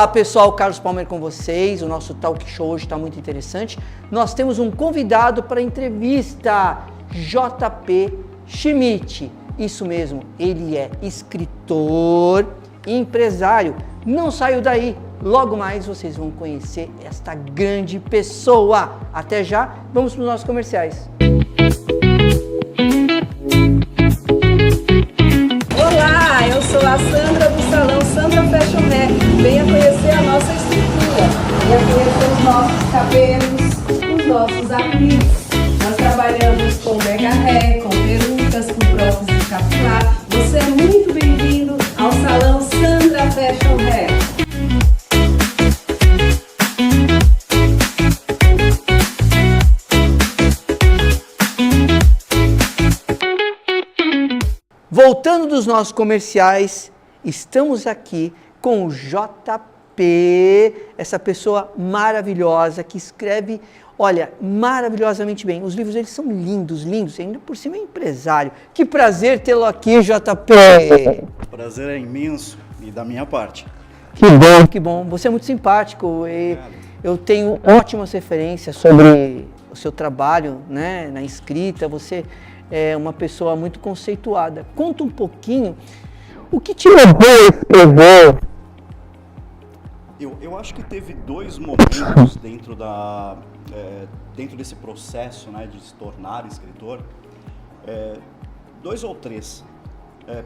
Olá pessoal, Carlos Palmer com vocês. O nosso talk show hoje está muito interessante. Nós temos um convidado para a entrevista, JP Schmidt. Isso mesmo, ele é escritor e empresário. Não saiu daí, logo mais vocês vão conhecer esta grande pessoa. Até já, vamos para os nossos comerciais. Olá, eu sou a Sandra do Salão Sandra Fashion Hair. Venha conhecer a nossa estrutura, venha conhecer os nossos cabelos, os nossos acrílicos. Nós trabalhamos com mega hair, com perucas, com prótese capilar. Você é muito bem-vindo ao Salão Sandra Fashion Hair. Voltando dos nossos comerciais, estamos aqui com o JP, essa pessoa maravilhosa que escreve, olha, maravilhosamente bem. Os livros dele são lindos, lindos, ainda por cima é empresário. Que prazer tê-lo aqui, JP. O prazer é imenso e da minha parte. Que bom, que bom. Você é muito simpático e eu tenho ótimas referências sobre o seu trabalho, né, na escrita. Você é uma pessoa muito conceituada. Conta um pouquinho o que te levou a escrever. Eu acho que teve dois momentos dentro desse processo, né, de se tornar escritor, dois ou três.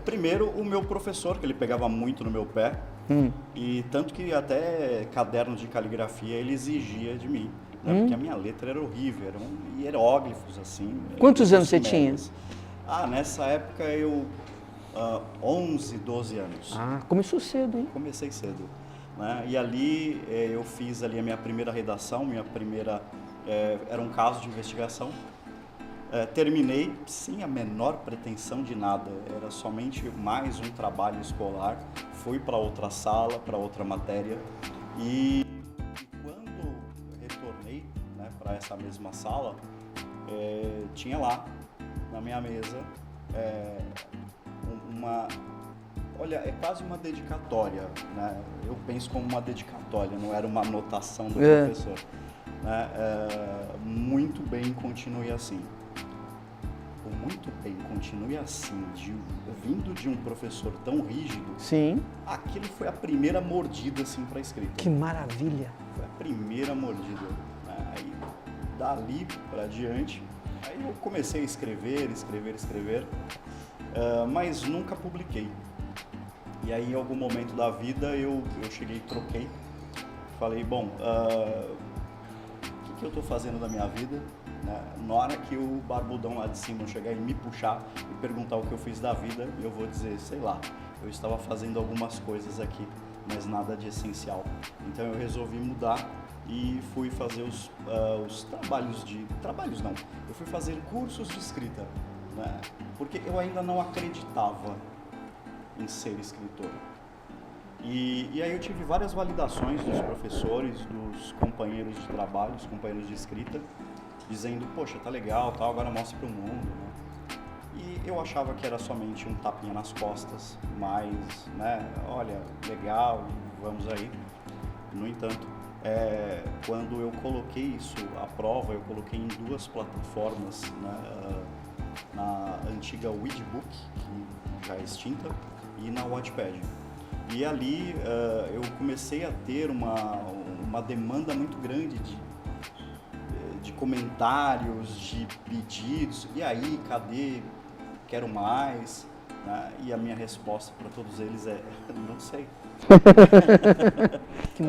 Primeiro, o meu professor, que ele pegava muito no meu pé, e tanto que até cadernos de caligrafia ele exigia de mim. Porque a minha letra era horrível, eram hieróglifos assim. Quantos anos você tinha? Nessa época eu 11, 12 anos. Começou cedo, hein? Comecei cedo, né? E ali eu fiz ali a minha primeira redação, era um caso de investigação. Terminei sem a menor pretensão de nada, era somente mais um trabalho escolar. Fui para outra sala, para outra matéria e quando retornei, né, para essa mesma sala, tinha lá na minha mesa olha, é quase uma dedicatória, né? Eu penso como uma dedicatória, não era uma anotação do professor, né? Muito bem, continue assim. O muito bem, continue assim, vindo de um professor tão rígido. Sim. Aquilo foi a primeira mordida assim para a escrita. Que maravilha! Foi a primeira mordida. Aí, dali para diante, aí eu comecei a escrever, mas nunca publiquei. E aí, em algum momento da vida, eu cheguei e troquei. Falei, bom, o que eu estou fazendo da minha vida? Né? Na hora que o barbudão lá de cima chegar e me puxar e perguntar o que eu fiz da vida, eu vou dizer, sei lá, eu estava fazendo algumas coisas aqui, mas nada de essencial. Então eu resolvi mudar e fui fazer os trabalhos não, eu fui fazer cursos de escrita, né? Porque eu ainda não acreditava em ser escritor. E aí eu tive várias validações dos professores, dos companheiros de trabalho, dos companheiros de escrita, dizendo, poxa, tá legal, tal, agora mostra pro mundo, né? E eu achava que era somente um tapinha nas costas, mas, né, olha, legal, vamos aí. No entanto, quando eu coloquei isso à prova, eu coloquei em duas plataformas, né, na antiga Weedbook, que já é extinta, e na Wattpad. E ali eu comecei a ter uma demanda muito grande de comentários, de pedidos, e aí, cadê? Quero mais, né? E a minha resposta para todos eles é, não sei. Que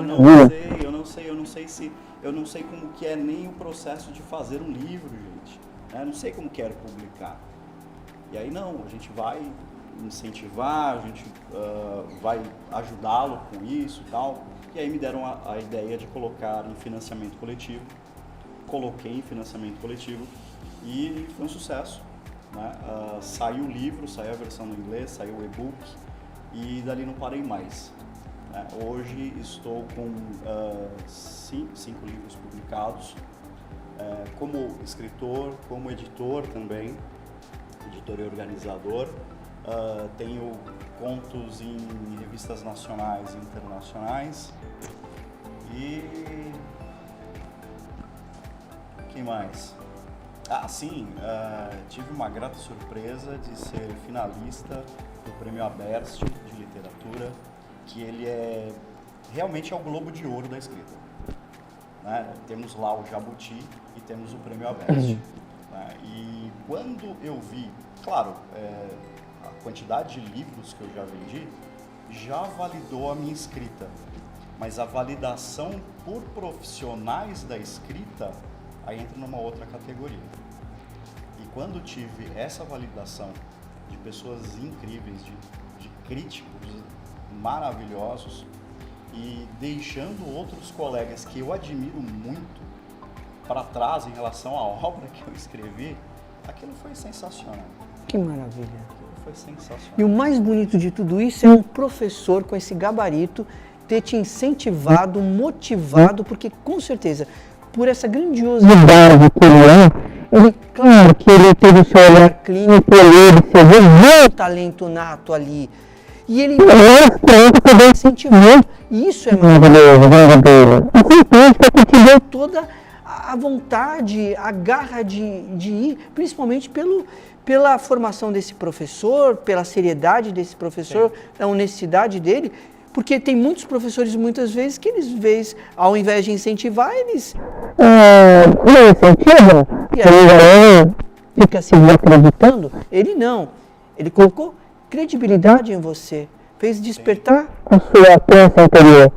eu não sei como que é nem o processo de fazer um livro, gente. Eu não sei como quero publicar. E aí não, a gente vai incentivar, a gente vai ajudá-lo com isso e tal. E aí me deram a ideia de colocar em financiamento coletivo. Coloquei em financiamento coletivo e foi um sucesso, né? Saiu o livro, saiu a versão no inglês, saiu o e-book e dali não parei mais, né? Hoje estou com 5 livros publicados, como escritor, como editor também, editor e organizador. Tenho contos em revistas nacionais e internacionais. E... que mais? Sim, tive uma grata surpresa de ser finalista do Prêmio Aberst de Literatura, que ele realmente é o Globo de Ouro da escrita. Né? Temos lá o Jabuti e temos o Prêmio Aberst. Né? E quando eu vi, claro, a quantidade de livros que eu já vendi já validou a minha escrita, mas a validação por profissionais da escrita aí entra numa outra categoria. E quando tive essa validação de pessoas incríveis, de críticos maravilhosos, e deixando outros colegas que eu admiro muito para trás em relação à obra que eu escrevi, aquilo foi sensacional. Que maravilha. Aquilo foi sensacional. E o mais bonito de tudo isso é um professor com esse gabarito ter te incentivado, motivado, porque com certeza, por essa grandiosidade que ele, claro que ele teve o seu olhar clínico, você viu o talento nato ali. E ele também incentivou. E isso é maravilhoso, verdadeiro. Porque te deu toda a vontade, a garra de ir, principalmente pela formação desse professor, pela seriedade desse professor, a honestidade dele. Porque tem muitos professores, muitas vezes, que eles, ao invés de incentivar, eles não incentivam. E aí fica se acreditando. Ele não. Ele colocou credibilidade em você, fez despertar a sua crença interior.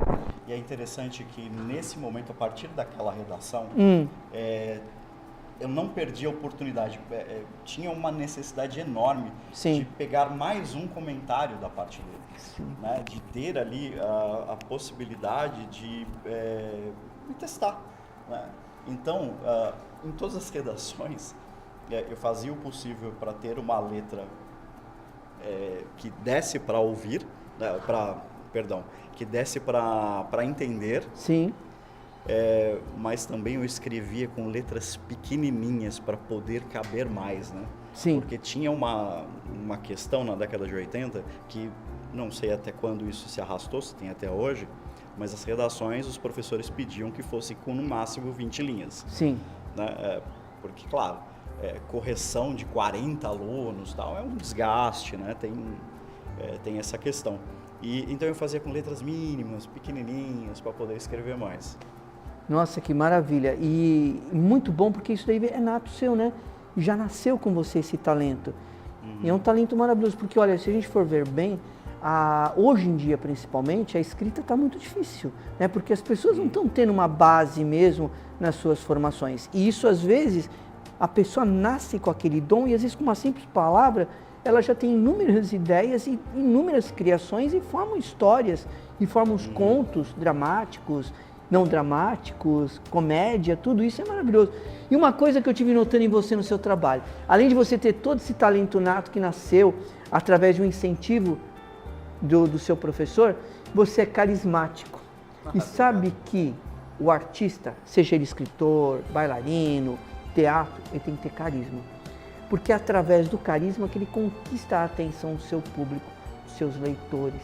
E é interessante que nesse momento, a partir daquela redação, eu não perdi a oportunidade. Tinha uma necessidade enorme de pegar mais um comentário da parte dele, né? De ter ali a possibilidade de me testar. Né? Então, em todas as redações, eu fazia o possível para ter uma letra que desse para ouvir, que desse para entender. Sim. Mas também eu escrevia com letras pequenininhas para poder caber mais, né? Sim. Porque tinha uma questão na década de 80 que não sei até quando isso se arrastou, se tem até hoje, mas as redações, os professores pediam que fosse com no máximo 20 linhas. Sim. Né? Porque, claro, correção de 40 alunos tal, é um desgaste, né? Tem essa questão. Então eu fazia com letras mínimas, pequenininhas, para poder escrever mais. Nossa, que maravilha. E muito bom, porque isso daí é nato seu, né? Já nasceu com você esse talento. E é um talento maravilhoso, porque olha, se a gente for ver bem, hoje em dia principalmente, a escrita está muito difícil, né? Porque as pessoas não estão tendo uma base mesmo nas suas formações. E isso, às vezes, a pessoa nasce com aquele dom e às vezes com uma simples palavra, ela já tem inúmeras ideias e inúmeras criações e formam histórias, e formam os contos dramáticos, não dramáticos, comédia, tudo isso é maravilhoso. E uma coisa que eu tive notando em você no seu trabalho, além de você ter todo esse talento nato que nasceu através de um incentivo do seu professor, você é carismático. E sabe que o artista, seja ele escritor, bailarino, teatro, ele tem que ter carisma. Porque é através do carisma que ele conquista a atenção do seu público, dos seus leitores.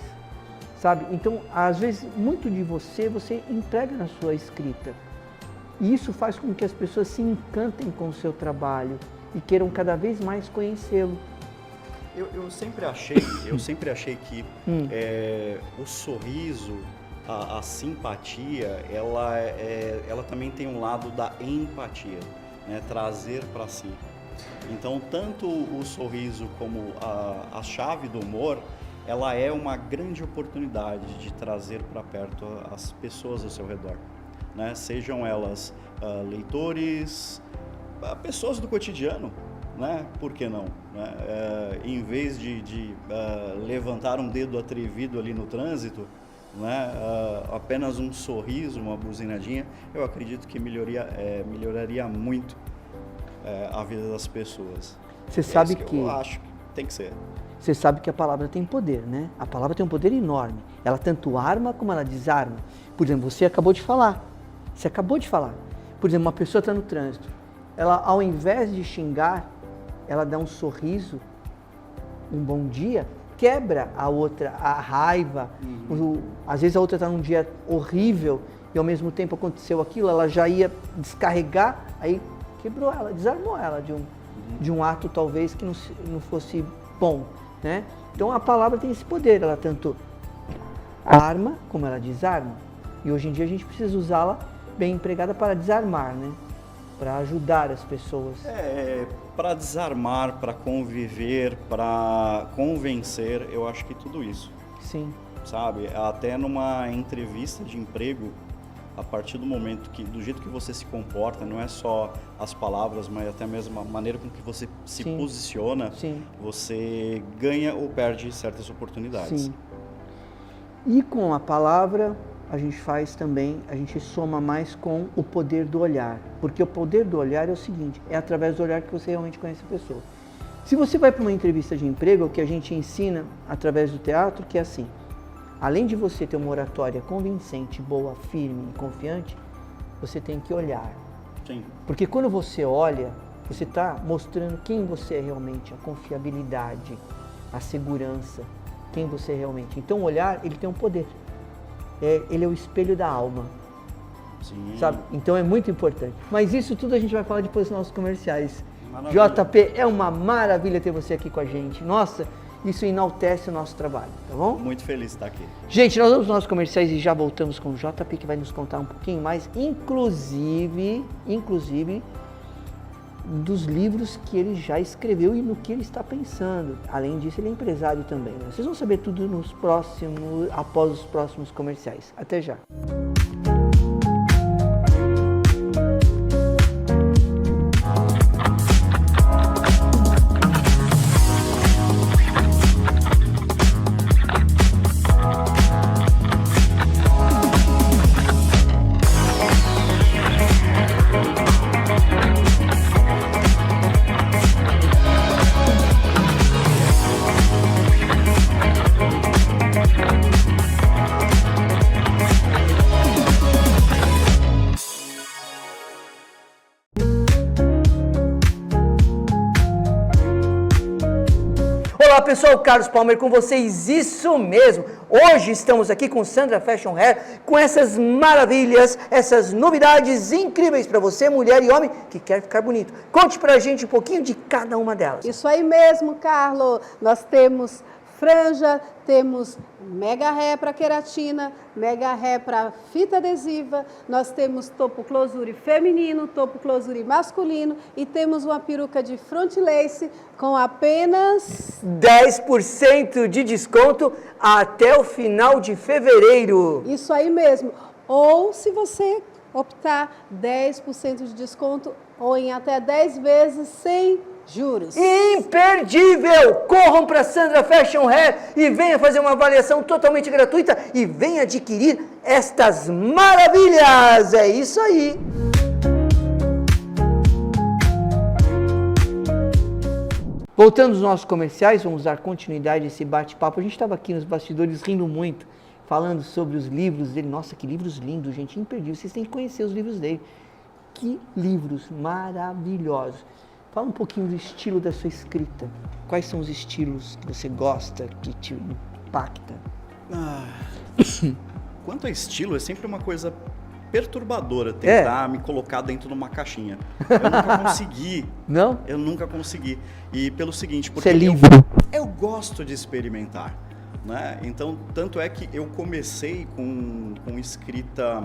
Sabe? Então, às vezes, muito de você entrega na sua escrita. E isso faz com que as pessoas se encantem com o seu trabalho e queiram cada vez mais conhecê-lo. Eu sempre achei que o sorriso, a simpatia, ela também tem um lado da empatia, né? Trazer para si. Então, tanto o sorriso como a chave do humor, ela é uma grande oportunidade de trazer para perto as pessoas ao seu redor, né? Sejam elas leitores, pessoas do cotidiano, né? Por que não? Né? Em vez de levantar um dedo atrevido ali no trânsito, né? Apenas um sorriso, uma buzinadinha, eu acredito que melhoraria muito a vida das pessoas. Você sabe que eu acho que tem que ser. Você sabe que a palavra tem poder, né? A palavra tem um poder enorme. Ela tanto arma como ela desarma. Por exemplo, você acabou de falar. Por exemplo, uma pessoa está no trânsito. Ela, ao invés de xingar, ela dá um sorriso, um bom dia, quebra a outra, a raiva. Às vezes a outra está num dia horrível e ao mesmo tempo aconteceu aquilo, ela já ia descarregar, aí quebrou ela, desarmou ela de um ato talvez que não fosse bom, né? Então a palavra tem esse poder, ela tanto arma como ela desarma. E hoje em dia a gente precisa usá-la bem empregada para desarmar, né? Para ajudar as pessoas. Para desarmar, para conviver, para convencer, eu acho que tudo isso. Sim. Sabe? Até numa entrevista de emprego, a partir do momento do jeito que você se comporta, não é só as palavras, mas até mesmo a maneira com que você se posiciona, você ganha ou perde certas oportunidades. Sim. E com a palavra, a gente faz também, a gente soma mais com o poder do olhar. Porque o poder do olhar é o seguinte, é através do olhar que você realmente conhece a pessoa. Se você vai para uma entrevista de emprego, o que a gente ensina através do teatro, que é assim, além de você ter uma oratória convincente, boa, firme e confiante, você tem que olhar. Sim. Porque quando você olha, você está mostrando quem você é realmente, a confiabilidade, a segurança, quem você é realmente. Então o olhar, ele tem um poder. Ele é o espelho da alma. Sim. Sabe? Então é muito importante. Mas isso tudo a gente vai falar depois dos nossos comerciais. Maravilha. JP, é uma maravilha ter você aqui com a gente. Nossa, isso enaltece o nosso trabalho, tá bom? Muito feliz de estar aqui. Gente, nós vamos aos nossos comerciais e já voltamos com o JP, que vai nos contar um pouquinho mais, inclusive dos livros que ele já escreveu e no que ele está pensando. Além disso, ele é empresário também, né? Vocês vão saber tudo após os próximos comerciais. Até já. Olá pessoal, Carlos Palmer com vocês, isso mesmo! Hoje estamos aqui com Sandra Fashion Hair, com essas maravilhas, essas novidades incríveis para você, mulher e homem, que quer ficar bonito. Conte pra gente um pouquinho de cada uma delas. Isso aí mesmo, Carlos. Nós temos franja, temos mega ré para queratina, mega ré para fita adesiva, nós temos topo closure feminino, topo closure masculino e temos uma peruca de front lace com apenas 10% de desconto até o final de fevereiro. Isso aí mesmo. Ou se você optar 10% de desconto ou em até 10 vezes sem juros. Imperdível! Corram para Sandra Fashion Hair e venha fazer uma avaliação totalmente gratuita e venha adquirir estas maravilhas! É isso aí! Voltando aos nossos comerciais, vamos dar continuidade a esse bate-papo. A gente estava aqui nos bastidores rindo muito, falando sobre os livros dele. Nossa, que livros lindos, gente, imperdível. Vocês têm que conhecer os livros dele. Que livros maravilhosos. Fala um pouquinho do estilo da sua escrita. Quais são os estilos que você gosta, que te impacta? Quanto a estilo, é sempre uma coisa perturbadora tentar me colocar dentro de uma caixinha. Eu nunca consegui. Não? Eu nunca consegui. E pelo seguinte, porque Você é livre. eu gosto de experimentar. Né? Então, tanto é que eu comecei com escrita,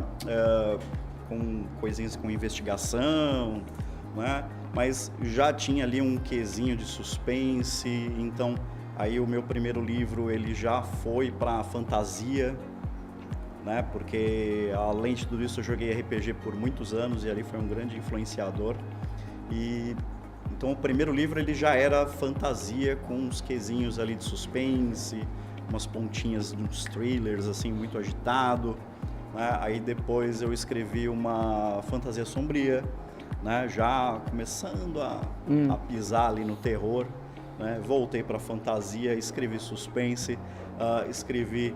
com coisinhas com investigação, né? Mas já tinha ali um quezinho de suspense, então aí o meu primeiro livro ele já foi para fantasia, né? Porque além de tudo isso eu joguei RPG por muitos anos e ali foi um grande influenciador. E então o primeiro livro ele já era fantasia com uns quezinhos ali de suspense, umas pontinhas de uns thrillers assim muito agitado, né? Aí depois eu escrevi uma fantasia sombria, né, já começando a pisar ali no terror, né, voltei para fantasia, escrevi suspense, escrevi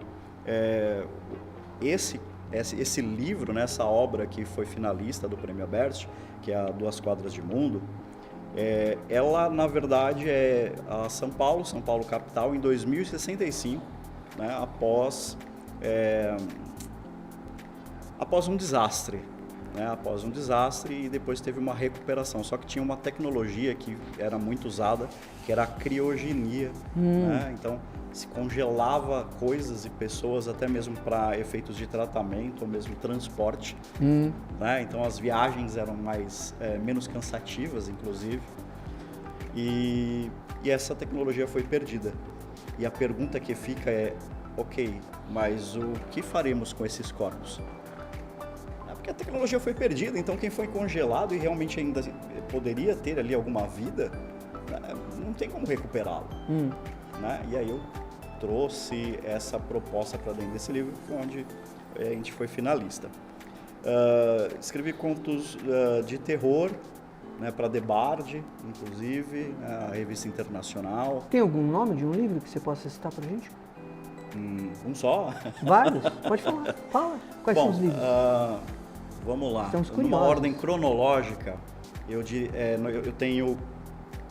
esse livro, né, essa obra que foi finalista do Prêmio Aberte, que é a Duas Quadras de Mundo, Ela, na verdade, é a São Paulo capital, em 2065, né, após um desastre. Após um desastre, e depois teve uma recuperação. Só que tinha uma tecnologia que era muito usada, que era a criogenia. Né? Então, se congelava coisas e pessoas até mesmo para efeitos de tratamento ou mesmo transporte. Né? Então, as viagens eram menos cansativas, inclusive. E essa tecnologia foi perdida. E a pergunta que fica é, ok, mas o que faremos com esses corpos? Porque a tecnologia foi perdida, então quem foi congelado e realmente ainda poderia ter ali alguma vida, não tem como recuperá-lo. Né? E aí eu trouxe essa proposta para dentro desse livro, onde a gente foi finalista. Escrevi contos de terror, né, para The Bard, inclusive, a revista internacional. Tem algum nome de um livro que você possa citar para a gente? Um só? Vários? Pode falar. Fala. Quais são os livros? Vamos lá. Estamos Numa curiosos. ordem cronológica, eu tenho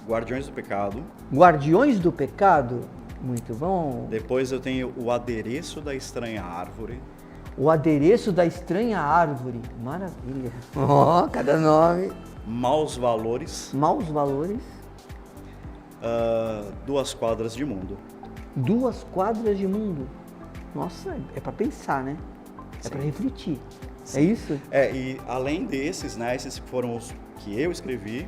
Guardiões do Pecado. Guardiões do Pecado? Muito bom. Depois eu tenho O Adereço da Estranha Árvore. O Adereço da Estranha Árvore. Maravilha. Ó, cada nome. Maus Valores. Maus Valores. 2 Quadras de Mundo. 2 Quadras de Mundo. Nossa, é para pensar, né? É para refletir. Sim. É isso? E além desses, né, esses foram os que eu escrevi,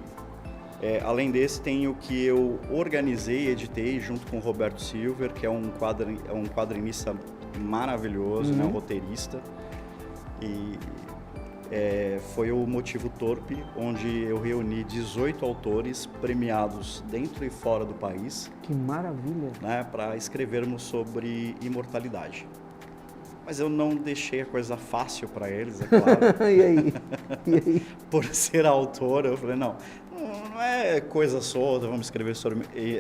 além desse tem o que eu organizei e editei junto com o Roberto Silver, que é um quadrinista maravilhoso, né, um roteirista. E foi o Motivo Torpe, onde eu reuni 18 autores premiados dentro e fora do país. Que maravilha! Né, para escrevermos sobre imortalidade. Mas eu não deixei a coisa fácil para eles, é claro. E aí? Por ser autor, eu falei, não é coisa solta, vamos escrever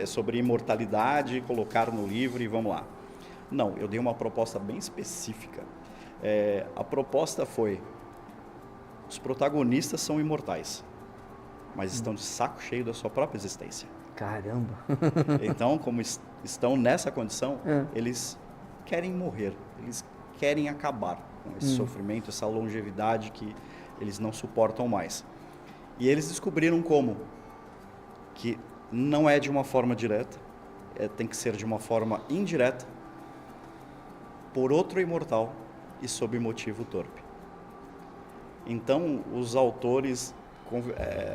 sobre imortalidade, colocar no livro e vamos lá. Não, eu dei uma proposta bem específica. A proposta foi, os protagonistas são imortais, mas estão de saco cheio da sua própria existência. Caramba! Então, como estão nessa condição, eles querem morrer, eles querem acabar com esse sofrimento, essa longevidade que eles não suportam mais. E eles descobriram como, que não é de uma forma direta, tem que ser de uma forma indireta, por outro imortal e sob motivo torpe. Então, os autores,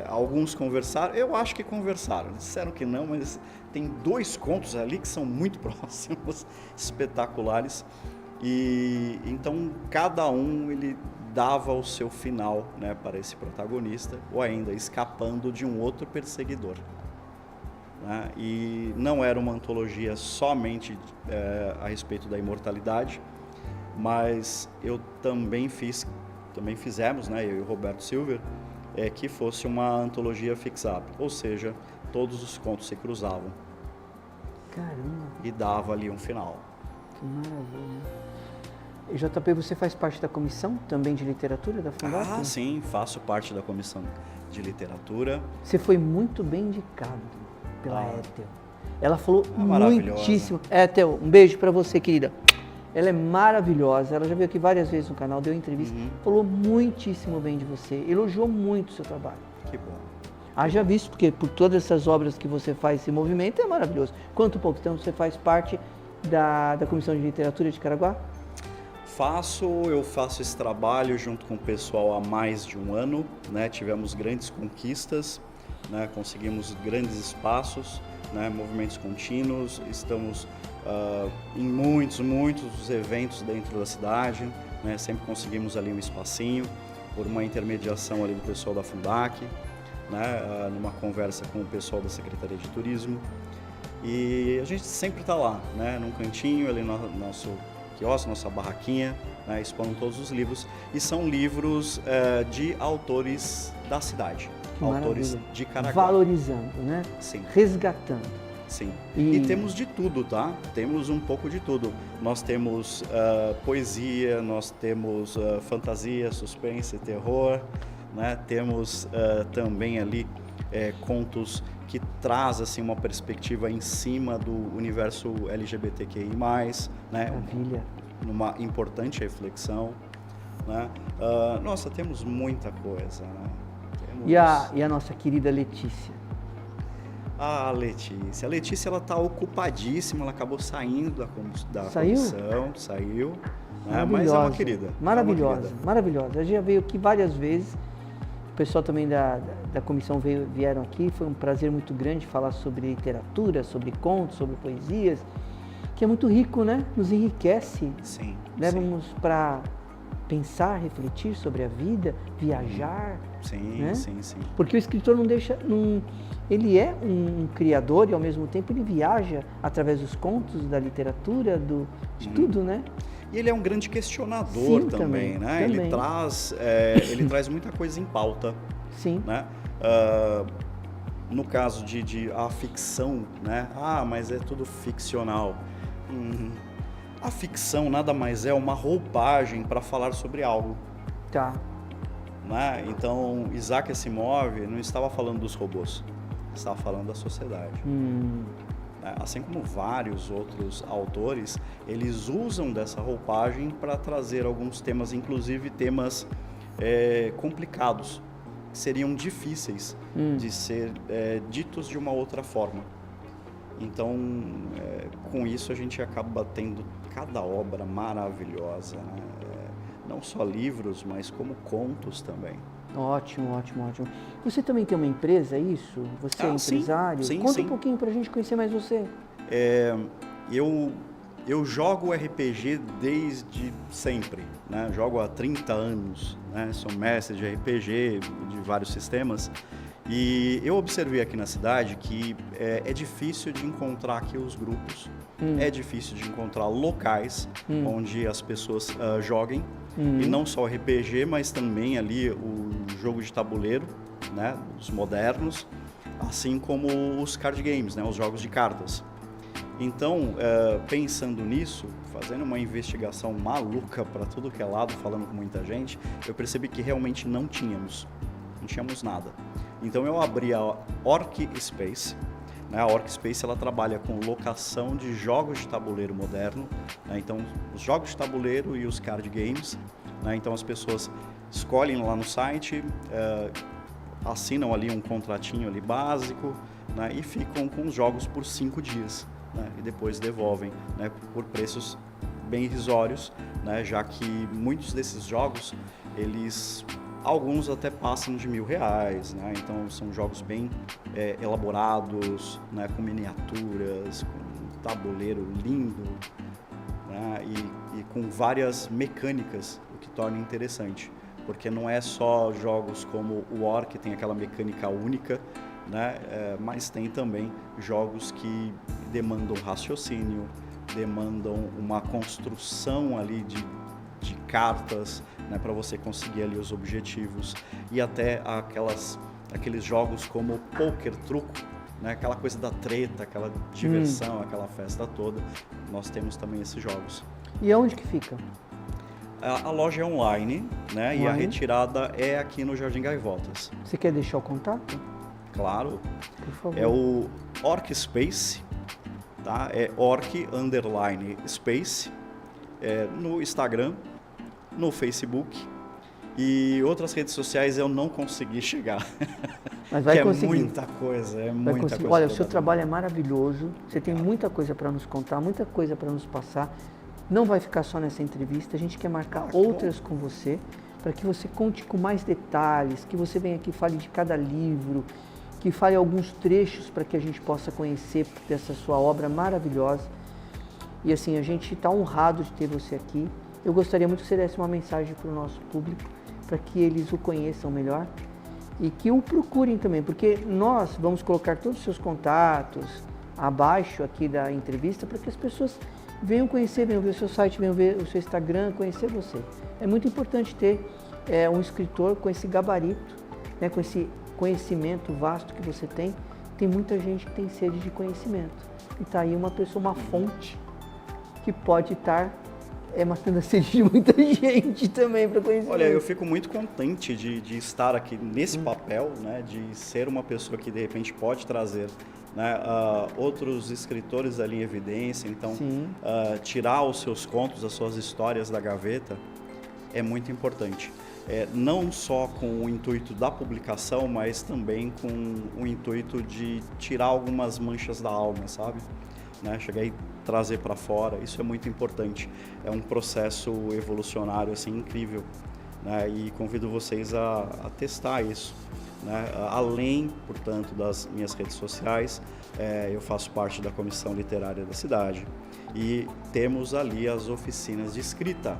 alguns conversaram, eu acho que conversaram, disseram que não, mas tem 2 contos ali que são muito próximos, espetaculares. E então cada um ele dava o seu final, né, para esse protagonista, ou ainda escapando de um outro perseguidor. Né? E não era uma antologia somente a respeito da imortalidade, mas eu também fizemos, né, eu e o Roberto Silver, que fosse uma antologia fix-up, ou seja, todos os contos se cruzavam. Caramba! E dava ali um final. Que maravilha! E JP, você faz parte da comissão também de literatura da Fundap? Sim, faço parte da comissão de literatura. Você foi muito bem indicado pela Ethel. Ela falou Maravilhosa. muitíssimo. Ethel, um beijo para você, querida. Ela é maravilhosa, ela já veio aqui várias vezes no canal, deu entrevista, falou muitíssimo bem de você, elogiou muito o seu trabalho. Que bom. Haja visto, porque por todas essas obras que você faz, esse movimento é maravilhoso. Quanto pouco tempo você faz parte da Comissão de Literatura de Caraguá? Eu faço esse trabalho junto com o pessoal há mais de 1 ano, né? Tivemos grandes conquistas, né? Conseguimos grandes espaços, né? Movimentos contínuos, estamos em muitos eventos dentro da cidade, né? Sempre conseguimos ali um espacinho, por uma intermediação ali do pessoal da Fundac, né? Numa conversa com o pessoal da Secretaria de Turismo, e a gente sempre está lá, né? Num cantinho ali no nosso quiosque, nossa barraquinha, né, expondo todos os livros, e são livros de autores da cidade, autores de Caraguá. Valorizando, né? Sim. Resgatando. Sim. E temos de tudo, tá? Temos um pouco de tudo. Nós temos poesia, nós temos fantasia, suspense, terror, né? Temos também ali contos que traz assim, uma perspectiva em cima do universo LGBTQI+, né? Maravilha. Uma importante reflexão, né? Nossa, temos muita coisa, né? E a nossa querida Letícia? A Letícia, ela está ocupadíssima, ela acabou saindo da Saiu? comissão, saiu, né? Mas é uma querida. Maravilhosa, maravilhosa. Ela já veio aqui várias vezes, o pessoal também da comissão vieram aqui, foi um prazer muito grande falar sobre literatura, sobre contos, sobre poesias, que é muito rico, né? Nos enriquece. Sim. Leva-nos para pensar, refletir sobre a vida, viajar. Sim, né? sim. Porque o escritor não deixa... ele é um criador e, ao mesmo tempo, ele viaja através dos contos, da literatura, de tudo, né? E ele é um grande questionador. Sim, também, né? também. Ele traz muita coisa em pauta. Sim. Né? No caso de a ficção, né? Mas é tudo ficcional. A ficção nada mais é uma roupagem para falar sobre algo. Tá. Né? Então, Isaac Asimov não estava falando dos robôs, estava falando da sociedade. Assim como vários outros autores, eles usam dessa roupagem para trazer alguns temas, inclusive temas complicados, que seriam difíceis de ser ditos de uma outra forma. Então, com isso a gente acaba tendo cada obra maravilhosa, né? Não só livros, mas como contos também. Ótimo. Você também tem uma empresa, é isso? Você é empresário? Sim. Conta um pouquinho pra gente conhecer mais você. Eu jogo RPG desde sempre, né? Jogo há 30 anos, né? Sou mestre de RPG, de vários sistemas. E eu observei aqui na cidade que é difícil de encontrar aqui os grupos, é difícil de encontrar locais onde as pessoas joguem, e não só o RPG, mas também ali o jogo de tabuleiro, né, os modernos, assim como os card games, né, os jogos de cartas. Então, pensando nisso, fazendo uma investigação maluca para tudo que é lado, falando com muita gente, eu percebi que realmente não tínhamos nada. Então eu abri a Orc Space, né? A Orc Space ela trabalha com locação de jogos de tabuleiro moderno, né? Então os jogos de tabuleiro e os card games, né? Então as pessoas escolhem lá no site, assinam ali um contratinho ali básico, né? E ficam com os jogos por 5 dias, né? E depois devolvem, né? Por preços bem irrisórios, né? Já que muitos desses jogos, alguns até passam de R$1.000, né? Então são jogos bem elaborados, né? Com miniaturas, com tabuleiro lindo, né? E com várias mecânicas, o que torna interessante, porque não é só jogos como o War, que tem aquela mecânica única, né? Mas tem também jogos que demandam raciocínio, demandam uma construção ali de cartas, né, para você conseguir ali os objetivos, e até aqueles jogos como poker, truco, né, aquela coisa da treta, aquela diversão, aquela festa toda. Nós temos também esses jogos. E aonde que fica? A loja é online, né, e a retirada é aqui no Jardim Gaivotas. Você quer deixar o contato? Claro. Por favor. É o Orc Space, tá? É Orc_Space, no Instagram, no Facebook, e outras redes sociais eu não consegui chegar. Mas vai conseguir. Muita coisa, muita coisa. Olha, o seu trabalho é maravilhoso, você tem muita coisa para nos contar, muita coisa para nos passar. Não vai ficar só nessa entrevista, a gente quer marcar outras com você, para que você conte com mais detalhes, que você venha aqui e fale de cada livro, que fale alguns trechos para que a gente possa conhecer dessa sua obra maravilhosa. E assim, a gente está honrado de ter você aqui. Eu gostaria muito que você desse uma mensagem para o nosso público, para que eles o conheçam melhor e que o procurem também, porque nós vamos colocar todos os seus contatos abaixo aqui da entrevista para que as pessoas venham conhecer, venham ver o seu site, venham ver o seu Instagram, conhecer você. É muito importante ter um escritor com esse gabarito, né, com esse conhecimento vasto que você tem. Tem muita gente que tem sede de conhecimento. E está aí uma pessoa, uma fonte que pode estar matando a sede de muita gente também para conhecer. Olha, eu fico muito contente de estar aqui nesse papel, né, de ser uma pessoa que de repente pode trazer, né, outros escritores ali em evidência. Então, tirar os seus contos, as suas histórias da gaveta é muito importante. Não só com o intuito da publicação, mas também com o intuito de tirar algumas manchas da alma, sabe? Né? Chegar e trazer para fora, isso é muito importante. É um processo evolucionário assim, incrível, né? E convido vocês a testar isso, né? Além, portanto, das minhas redes sociais, eu faço parte da comissão literária da cidade e temos ali as oficinas de escrita,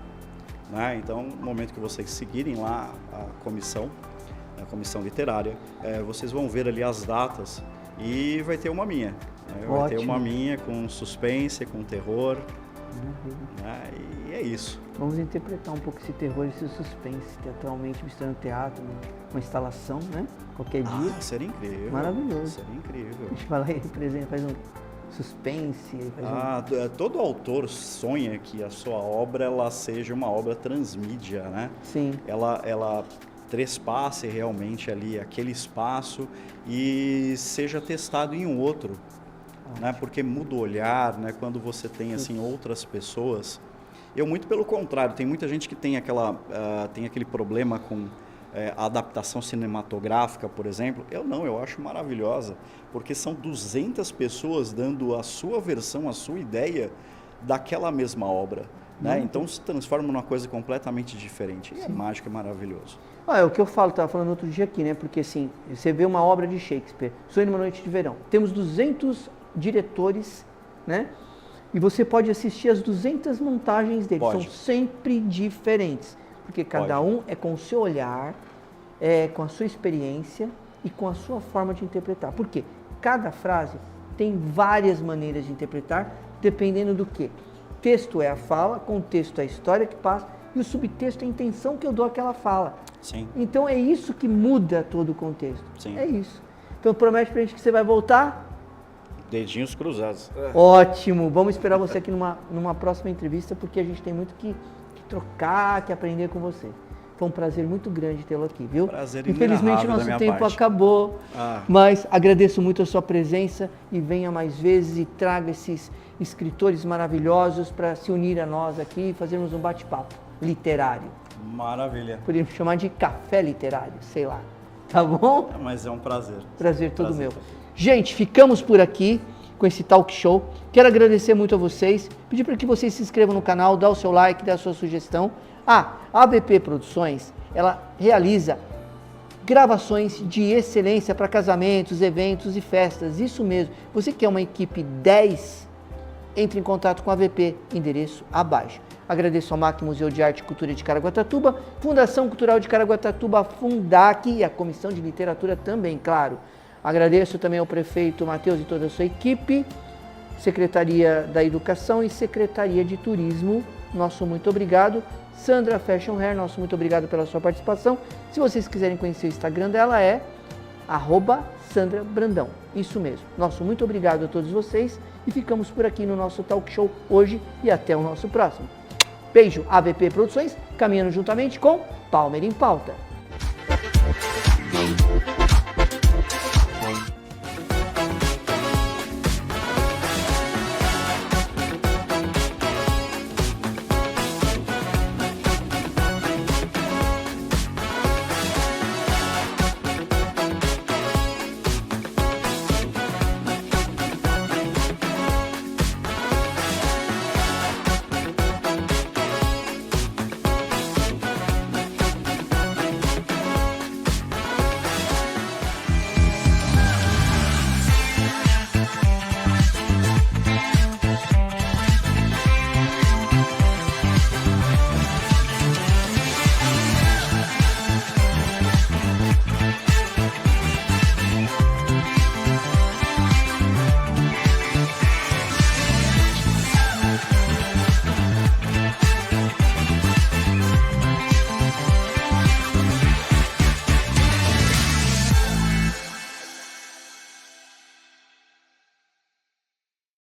né? Então, no momento que vocês seguirem lá a comissão literária, vocês vão ver ali as datas e vai ter uma minha. Vai ter uma minha com suspense, com terror, né? E é isso. Vamos interpretar um pouco esse terror e esse suspense, teatralmente, misturando teatro, uma instalação, né? Qualquer dia. Seria incrível. Maravilhoso. Seria incrível. A gente vai lá e representa, faz um suspense. Todo autor sonha que a sua obra ela seja uma obra transmídia, né? Sim. Ela trespasse realmente ali aquele espaço e seja testado em um outro, né? Porque muda o olhar, né? Quando você tem assim outras pessoas. Eu muito pelo contrário, tem muita gente que tem aquele problema com a adaptação cinematográfica, por exemplo. Eu acho maravilhosa, porque são 200 pessoas dando a sua versão, a sua ideia daquela mesma obra, né? Então se transforma numa coisa completamente diferente. E é mágico, é maravilhoso. É o que eu estava falando outro dia aqui, né? Porque assim, você vê uma obra de Shakespeare, Sonho numa Noite de Verão, temos 200 diretores, né? E você pode assistir as 200 montagens deles, são sempre diferentes, porque cada um é com o seu olhar, com a sua experiência e com a sua forma de interpretar. Por quê? Cada frase tem várias maneiras de interpretar, dependendo do que. Texto é a fala, contexto é a história que passa, e o subtexto é a intenção que eu dou àquela fala. Sim. Então é isso que muda todo o contexto. Sim. É isso. Então promete pra gente que você vai voltar? Dedinhos cruzados. Ótimo! Vamos esperar você aqui numa próxima entrevista, porque a gente tem muito que trocar, que aprender com você. Foi um prazer muito grande tê-lo aqui, viu? Prazer Infelizmente, nosso tempo acabou, mas agradeço muito a sua presença e venha mais vezes e traga esses escritores maravilhosos para se unir a nós aqui e fazermos um bate-papo literário. Maravilha. Podíamos chamar de café literário, sei lá. Tá bom? Mas é um prazer. Prazer todo meu. Gente, ficamos por aqui com esse talk show. Quero agradecer muito a vocês, pedir para que vocês se inscrevam no canal, dá o seu like, dá a sua sugestão. A ABP Produções, ela realiza gravações de excelência para casamentos, eventos e festas. Isso mesmo. Você quer uma equipe 10? Entre em contato com a ABP, endereço abaixo. Agradeço ao MAC Museu de Arte e Cultura de Caraguatatuba, Fundação Cultural de Caraguatatuba, a Fundac e a Comissão de Literatura também, claro. Agradeço também ao prefeito Matheus e toda a sua equipe, Secretaria da Educação e Secretaria de Turismo. Nosso muito obrigado. Sandra Fashion Hair, nosso muito obrigado pela sua participação. Se vocês quiserem conhecer o Instagram dela é @SandraBrandão. Isso mesmo. Nosso muito obrigado a todos vocês e ficamos por aqui no nosso talk show hoje e até o nosso próximo. Beijo, ABP Produções, caminhando juntamente com Palmer em Pauta.